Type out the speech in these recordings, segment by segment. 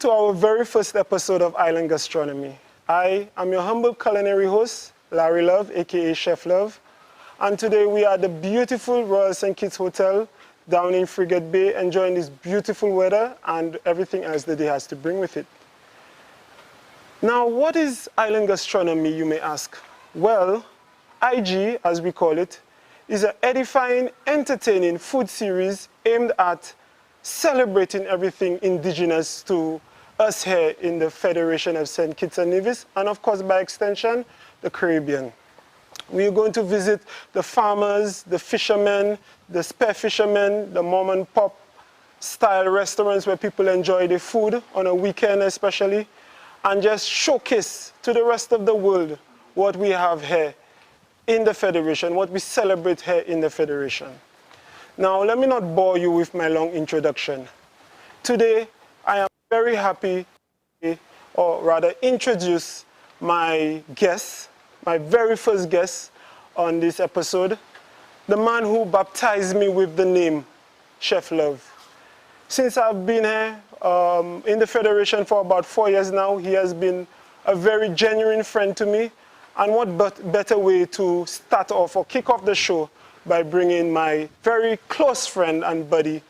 to our very first episode of Island Gastronomy. I am your humble culinary host, Larry Love, aka Chef Love, and today we are at the beautiful Royal St. Kitts Hotel down in Frigate Bay, enjoying this beautiful weather and everything else the day has to bring with it. Now, what is Island Gastronomy, you may ask? Well, IG, as we call it, is an edifying, entertaining food series aimed at celebrating everything indigenous to us here in the Federation of St. Kitts and Nevis, and of course, by extension, the Caribbean. We are going to visit the farmers, the fishermen, the spear fishermen, the mom and pop style restaurants where people enjoy their food on a weekend especially, and just showcase to the rest of the world what we have here in the Federation, what we celebrate here in the Federation. Now, let me not bore you with my long introduction. Today, I am very happy, or rather introduce my guest, my very first guest on this episode, the man who baptized me with the name Chef Love. Since I've been here in the Federation for about 4 years now, he has been a very genuine friend to me. And what better way to start off or kick off the show by bringing my very close friend and buddy,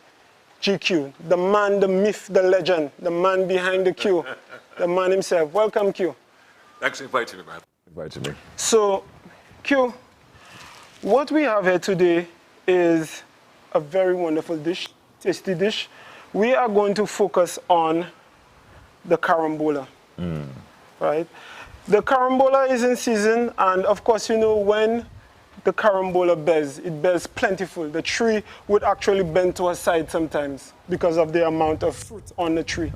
GQ, the man, the myth, the legend, the man behind the Q, the man himself. Welcome, Q. Thanks for inviting me, man. Inviting me. So, Q, what we have here today is a very wonderful dish, tasty dish. We are going to focus on the carambola, right? The carambola is in season, and of course, you know, when the carambola bears, it bears plentiful. The tree would actually bend to a side sometimes because of the amount of fruit on the tree.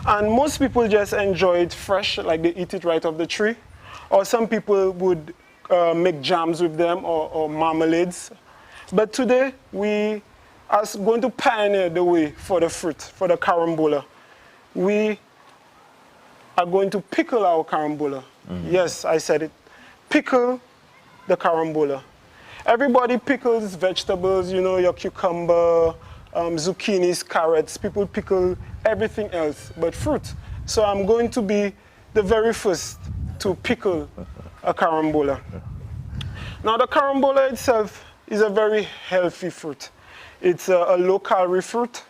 And most people just enjoy it fresh, like they eat it right off the tree. Or some people would make jams with them or marmalades. But today, we are going to pioneer the way for the fruit, for the carambola. We are going to pickle our carambola. Yes, I said it. Pickle the carambola. Everybody pickles vegetables, you know, your cucumber, zucchinis, carrots. People pickle everything else but fruit. So I'm going to be the very first to pickle a carambola. Now, the carambola itself is a very healthy fruit. It's a low-calorie fruit.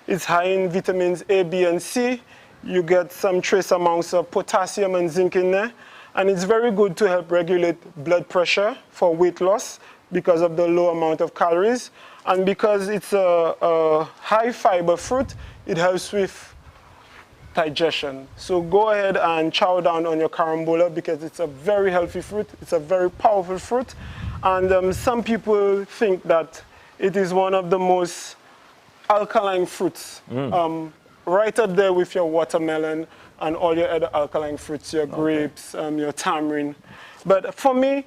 It's high in vitamins A, B, and C. You get some trace amounts of potassium and zinc in there. And it's very good to help regulate blood pressure for weight loss because of the low amount of calories. And because it's a high fiber fruit, it helps with digestion. So go ahead and chow down on your carambola because it's a very healthy fruit. It's a very powerful fruit. And some people think that it is one of the most alkaline fruits. Right up there with your watermelon and all your other alkaline fruits, your grapes, your tamarind. But for me,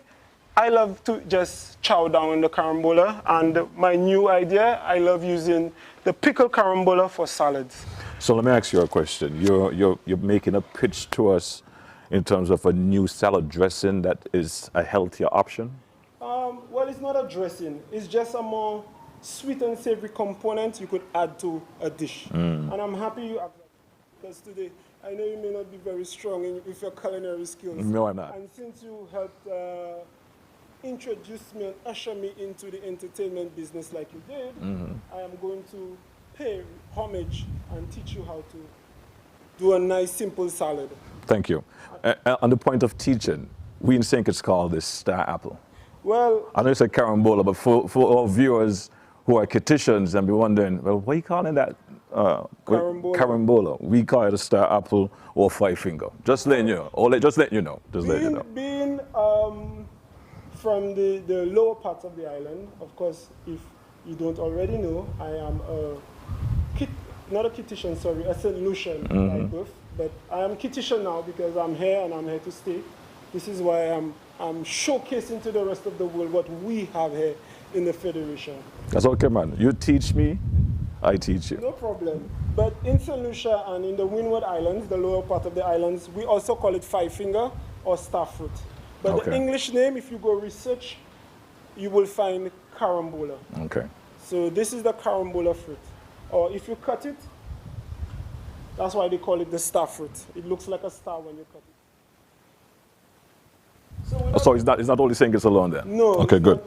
I love to just chow down on the carambola. And my new idea, I love using the pickled carambola for salads. So let me ask you a question. You're making a pitch to us in terms of a new salad dressing that is a healthier option? Well, it's not a dressing. It's just a more sweet and savory component you could add to a dish. And I'm happy you asked that because today I know you may not be very strong with your culinary skills. No, I'm not. And since you helped introduce me and usher me into the entertainment business like you did, I am going to pay homage and teach you how to do a nice, simple salad. Thank you. On the point of teaching, we in St. Kitts call this star apple. Well, I know it's a carambola, but for our viewers who are Kittitians and be wondering, well, what are you calling that? Carambola. We call it a star apple or five finger. Just letting you know. Just letting you know. Being from the lower parts of the island, of course, if you don't already know, I am not a Kittitian, sorry, a St. Lucian by birth. But I am Kittitian now because I'm here and I'm here to stay. This is why I'm showcasing to the rest of the world what we have here in the Federation. That's okay, man. You teach me, I teach you. No problem. But in St. Lucia and in the Windward Islands, the lower part of the islands, we also call it five finger or star fruit. But the English name, if you go research, you will find carambola. Okay. So this is the carambola fruit. Or if you cut it, That's why they call it the star fruit. It looks like a star when you cut it. So So it's not only St. Kitts alone then? no. Okay, good.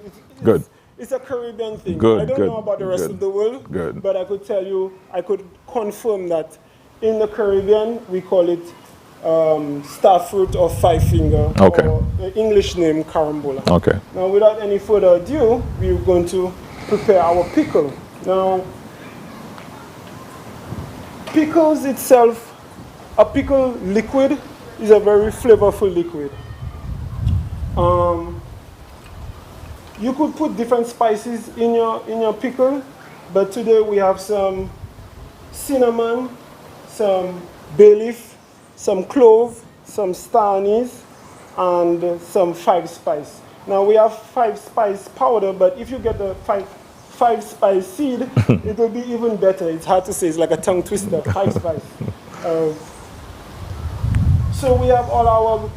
Good. It's a Caribbean thing. Good, I don't good, know about the rest good, of the world, good. but I could tell you, I could confirm that in the Caribbean, we call it star fruit or five finger, Okay. or the English name carambola. Okay. Now, without any further ado, we're going to prepare our pickle. Now, pickles itself, a pickle liquid is a very flavorful liquid. You could put different spices in your pickle, but today we have some cinnamon, some bay leaf, some clove, some star anise, and some five spice. Now we have five spice powder, but if you get the five spice seed, it will be even better. It's hard to say, it's like a tongue twister, five spice. So we have all our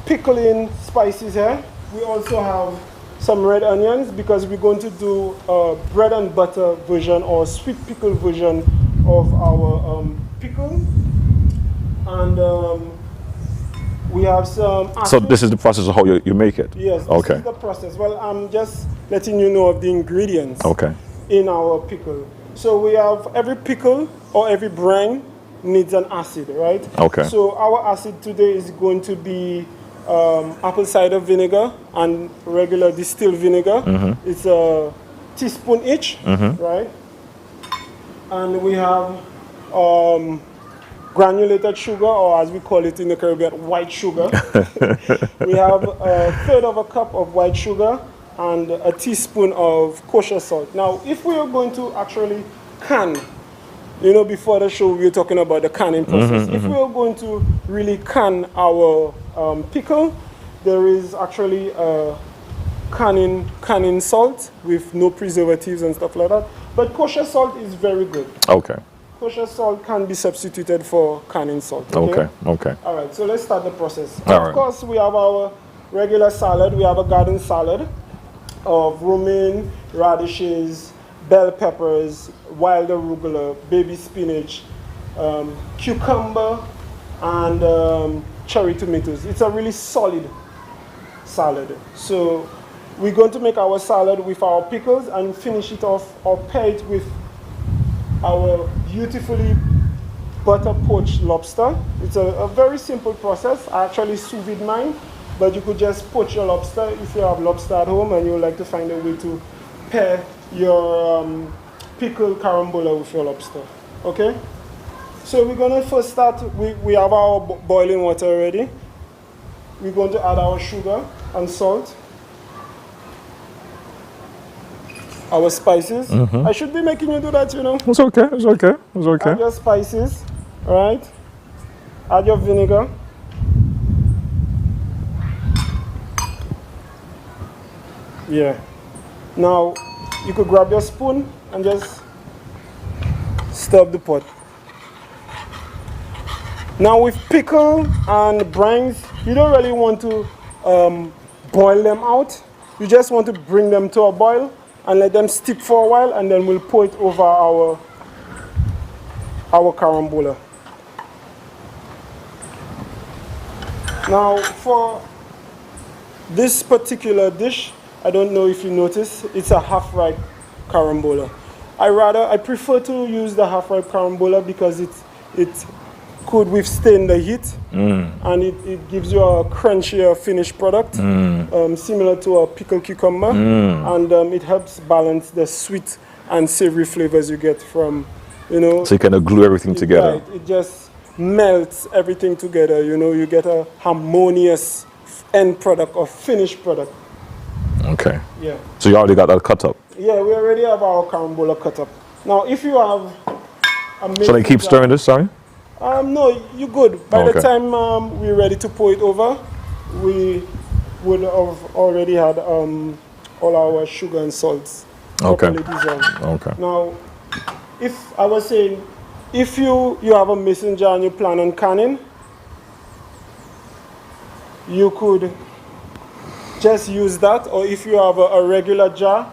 pickling spices here. We also have some red onions because we're going to do a bread and butter version or sweet pickle version of our pickle. And we have some... So this is the process of how you make it? Yes, this Okay. is the process. Well, I'm just letting you know of the ingredients Okay. in our pickle. So we have every pickle or every brine needs an acid, right? Okay. So our acid today is going to be apple cider vinegar and regular distilled vinegar. It's a teaspoon each, right? And we have granulated sugar, or as we call it in the Caribbean, white sugar. We have a third of a cup of white sugar and a teaspoon of kosher salt. Now, if we are going to actually can, you know, before the show we were talking about the canning process. If we are going to really can our pickle, there is actually a canning salt with no preservatives and stuff like that. But kosher salt is very good. Okay. Kosher salt can be substituted for canning salt. Okay. Okay. All right, so let's start the process. All Of right. course, we have our regular salad. We have a garden salad of romaine, radishes, bell peppers, wild arugula, baby spinach, cucumber, and cherry tomatoes. It's a really solid salad. So we're going to make our salad with our pickles and finish it off or pair it with our beautifully butter poached lobster. It's a very simple process. I actually sous vide mine, but you could just poach your lobster if you have lobster at home and you would like to find a way to pair your pickled carambola with your lobster. Okay? So we're going to first start, we have our boiling water already. We're going to add our sugar and salt. Our spices. I should be making you do that, you know. It's okay. It's okay. It's okay. Add your spices, right? Add your vinegar. Yeah. Now, you could grab your spoon and just stir up the pot. Now with pickle and brines, you don't really want to boil them out. You just want to bring them to a boil and let them steep for a while, and then we'll pour it over our carambola. Now for this particular dish, I don't know if you notice, it's a half-ripe carambola. I prefer to use the half-ripe carambola because it could withstand the heat, and it gives you a crunchier finished product, similar to a pickled cucumber, and it helps balance the sweet and savory flavors you get from, you know. So you kind of glue everything together. Right, it just melts everything together, you know. You get a harmonious end product or finished product. Okay. Yeah. So you already got that cut up. Yeah, we already have our carambola cut up. Now, if you have a Shall I keep stirring this? Sorry. No, you're good. By Okay. the time we're ready to pour it over, we would have already had all our sugar and salts Okay. properly dissolved. Okay. Now, if I was saying, if you have a mason jar and you plan on canning, you could just use that, or if you have a regular jar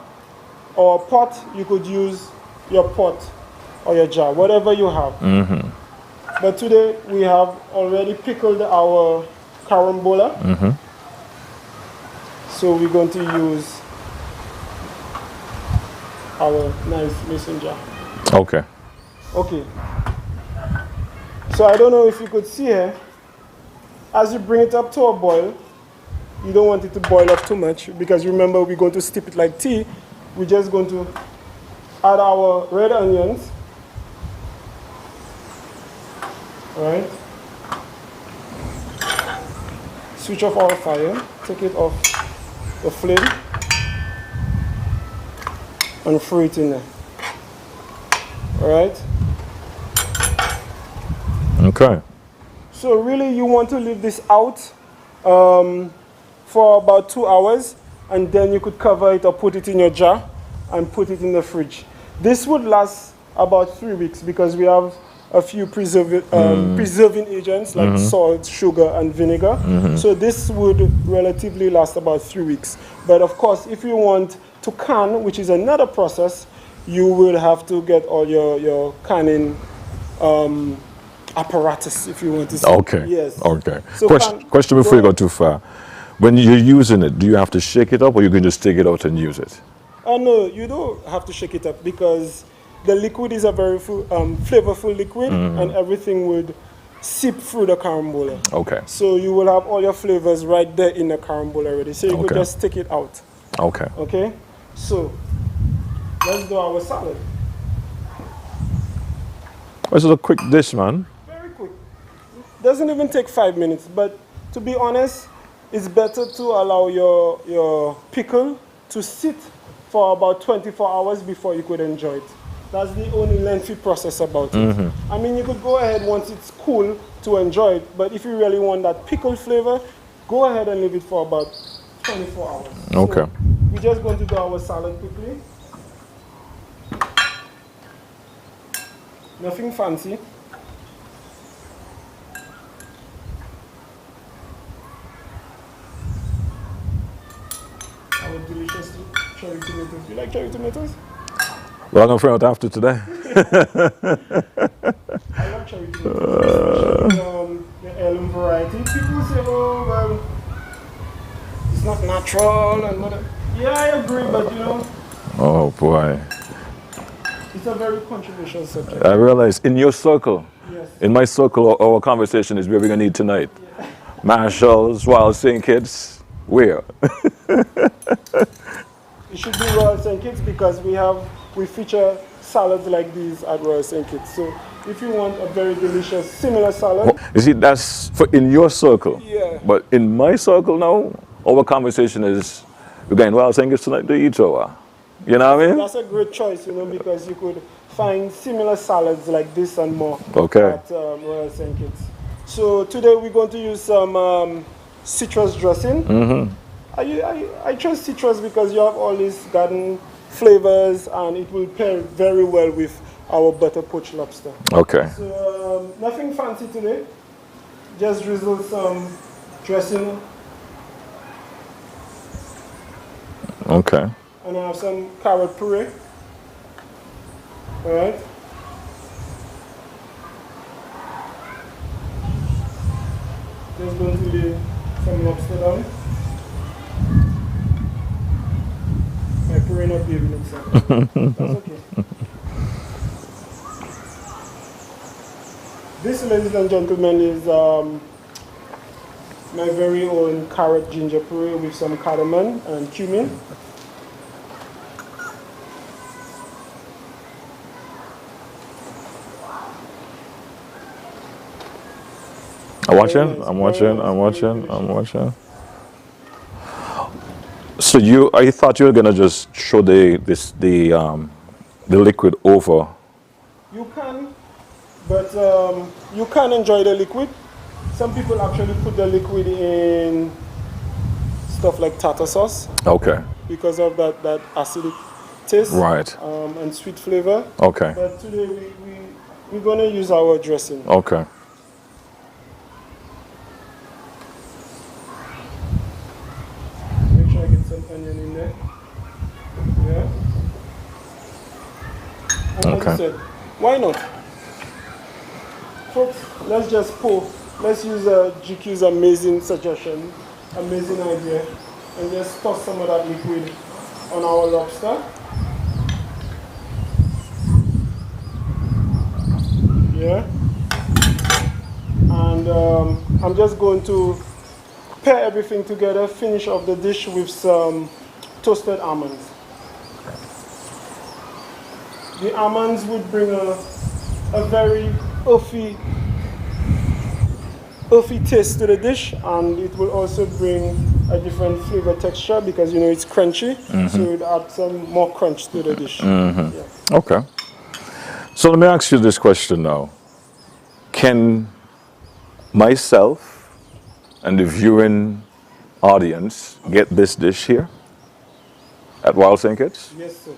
or a pot, you could use your pot or your jar, whatever you have. But today we have already pickled our carambola. So we're going to use our nice mason jar. Okay. Okay. So I don't know if you could see here, as you bring it up to a boil, you don't want it to boil up too much because remember we're going to steep it like tea. We're just going to add our red onions. All right. Switch off our fire, take it off the flame, and throw it in there. All right. Okay. So really you want to leave this out for about 2 hours, and then you could cover it or put it in your jar and put it in the fridge. This would last about 3 weeks because we have a few preserving agents like salt, sugar, and vinegar. So this would relatively last about 3 weeks. But of course, if you want to can, which is another process, you will have to get all your canning apparatus, if you want to say. Okay. Yes. Okay. So Question before you go too far. When you're using it, do you have to shake it up or you can just take it out and use it? No, you don't have to shake it up because the liquid is a very flavorful liquid and everything would seep through the carambola. Okay. So you will have all your flavors right there in the carambola already. So you could just take it out. Okay. Okay? So let's do our salad. This is a quick dish, man. Very quick. Doesn't even take 5 minutes, but to be honest, it's better to allow your pickle to sit for about 24 hours before you could enjoy it. That's the only lengthy process about it. I mean, you could go ahead once it's cool to enjoy it, but if you really want that pickle flavor, go ahead and leave it for about 24 hours. Okay. So we're just going to do our salad quickly. Nothing fancy. Our delicious cherry tomatoes. You like cherry tomatoes? Well, I'm going to throw it after today. I love cherry tomatoes, especially the heirloom variety. People say, oh, well, it's not natural and whatever. Yeah, I agree, but you know. Oh, boy. It's a very controversial subject. I realize in your circle, Yes. in my circle, our conversation is where we're going to eat tonight. Yeah. Marshalls, Wild St. Kitts, where? It should be Royal St. Kitts because we feature salads like these at Royal St. Kitts. So if you want a very delicious similar salad. You see, that's for in your circle. Yeah. But in my circle now, our conversation is, we're going Wild St. Kitts tonight to eat over. You know what I mean? That's a great choice, you know, because you could find similar salads like this and more at Royal St. Kitts. So today we're going to use some citrus dressing. I chose citrus because you have all these garden flavors and it will pair very well with our butter poached lobster. Okay. So nothing fancy today. Just drizzle some dressing. Okay. And I have some carrot puree. All right. Just going to lay some lobster down. My puree not behaving itself. That's okay. This, ladies and gentlemen, is my very own carrot ginger puree with some cardamom and cumin. I'm watching. So I thought you were gonna just show the liquid over. You can, but you can enjoy the liquid. Some people actually put the liquid in stuff like tartar sauce. Okay. Because of that acidic taste. Right. And sweet flavor. Okay. But today we're gonna use our dressing. Okay. Make sure I get some onion in there. Yeah. And Okay. as I said, why not? folks, let's just pour. Let's use GQ's amazing suggestion, amazing idea, and just toss some of that liquid on our lobster. Yeah. And I'm just going to pair everything together, finish off the dish with some toasted almonds. The almonds would bring a very earthy taste to the dish, and it will also bring a different flavor texture because you know it's crunchy, so it adds some more crunch to the dish. Yeah. Okay. So let me ask you this question now. Can myself and the viewing audience get this dish here at Wild St. Kitts? Yes, sir.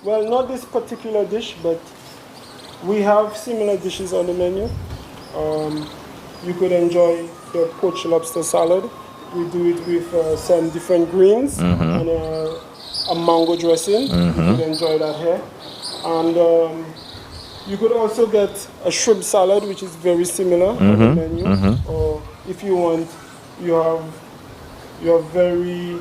Well, not this particular dish, but we have similar dishes on the menu. You could enjoy the poached lobster salad. We do it with some different greens and a mango dressing. You could enjoy that here. And you could also get a shrimp salad, which is very similar on the menu. Or if you want, you have very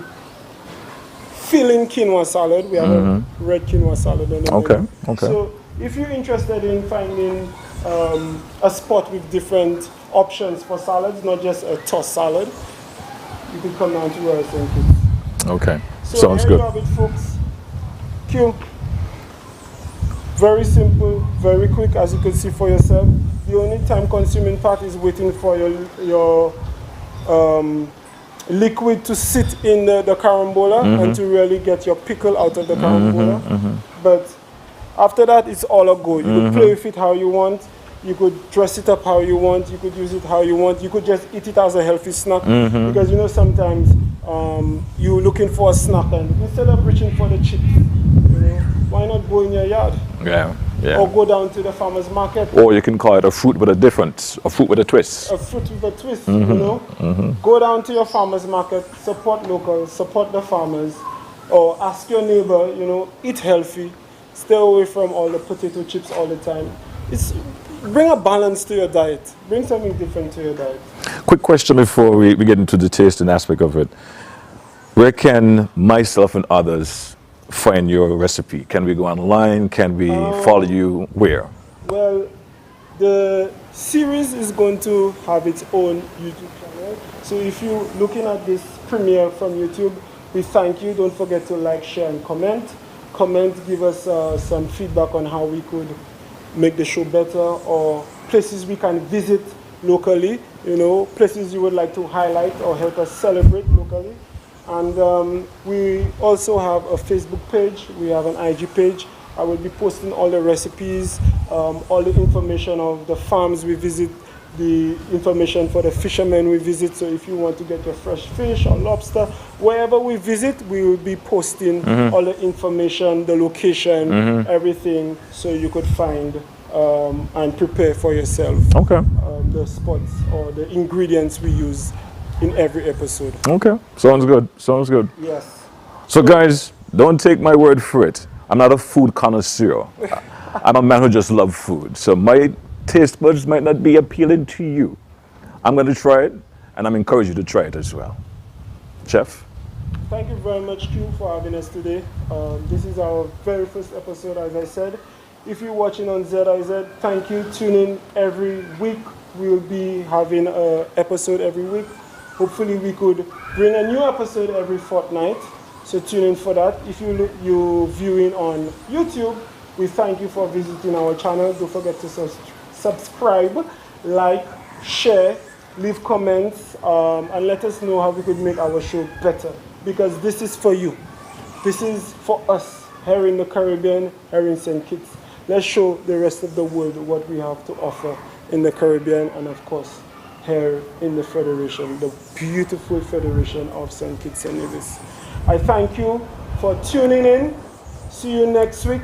filling quinoa salad. We have a red quinoa salad on the menu. Okay. So if you're interested in finding a spot with different options for salads, not just a tossed salad, you could come down to Royal St. Kitts. Okay. So Sounds here good. you have it, folks. Q. Very simple, very quick, as you can see for yourself. The only time-consuming part is waiting for your liquid to sit in the carambola and to really get your pickle out of the carambola. But after that, it's all a go. You could play with it how you want. You could dress it up how you want. You could use it how you want. You could just eat it as a healthy snack. Because you know sometimes you're looking for a snack and instead of reaching for the chips, you know, why not go in your yard? Yeah. Or go down to the farmer's market. Or you can call it a fruit with a difference, a fruit with a twist. A fruit with a twist, you know. Go down to your farmer's market, support local, support the farmers, or ask your neighbor, you know, eat healthy, stay away from all the potato chips all the time. Bring a balance to your diet. Bring something different to your diet. Quick question before we get into the tasting aspect of it. Where can myself and others find your recipe? Can we go online? Can we follow you where? Well, the series is going to have its own YouTube channel. So if you're looking at this premiere from YouTube, we thank you. Don't forget to like, share, and comment. Give us some feedback on how we could make the show better, or places we can visit locally, you know, places you would like to highlight or help us celebrate locally. And we also have a Facebook page, we have an IG page. I will be posting all the recipes, all the information of the farms we visit, the information for the fishermen we visit. So if you want to get your fresh fish or lobster, wherever we visit, we will be posting all the information, the location, everything, so you could find and prepare for yourself the spots or the ingredients we use in every episode. Okay, sounds good. Sounds good. Yes. So guys, don't take my word for it. I'm not a food connoisseur. I'm a man who just loves food. So my taste buds might not be appealing to you. I'm going to try it, and I'm encouraging you to try it as well. Chef? Thank you very much, Q, for having us today. This is our very first episode, as I said. If you're watching on ZIZ, thank you. Tune in every week. We'll be having an episode every week. Hopefully we could bring a new episode every fortnight. So tune in for that. If you're viewing on YouTube, we thank you for visiting our channel. Don't forget to subscribe, like, share, leave comments, and let us know how we could make our show better. Because this is for you. This is for us here in the Caribbean, here in St. Kitts. Let's show the rest of the world what we have to offer in the Caribbean and, of course, here in the Federation, the beautiful Federation of St. Kitts and Nevis. I thank you for tuning in. See you next week.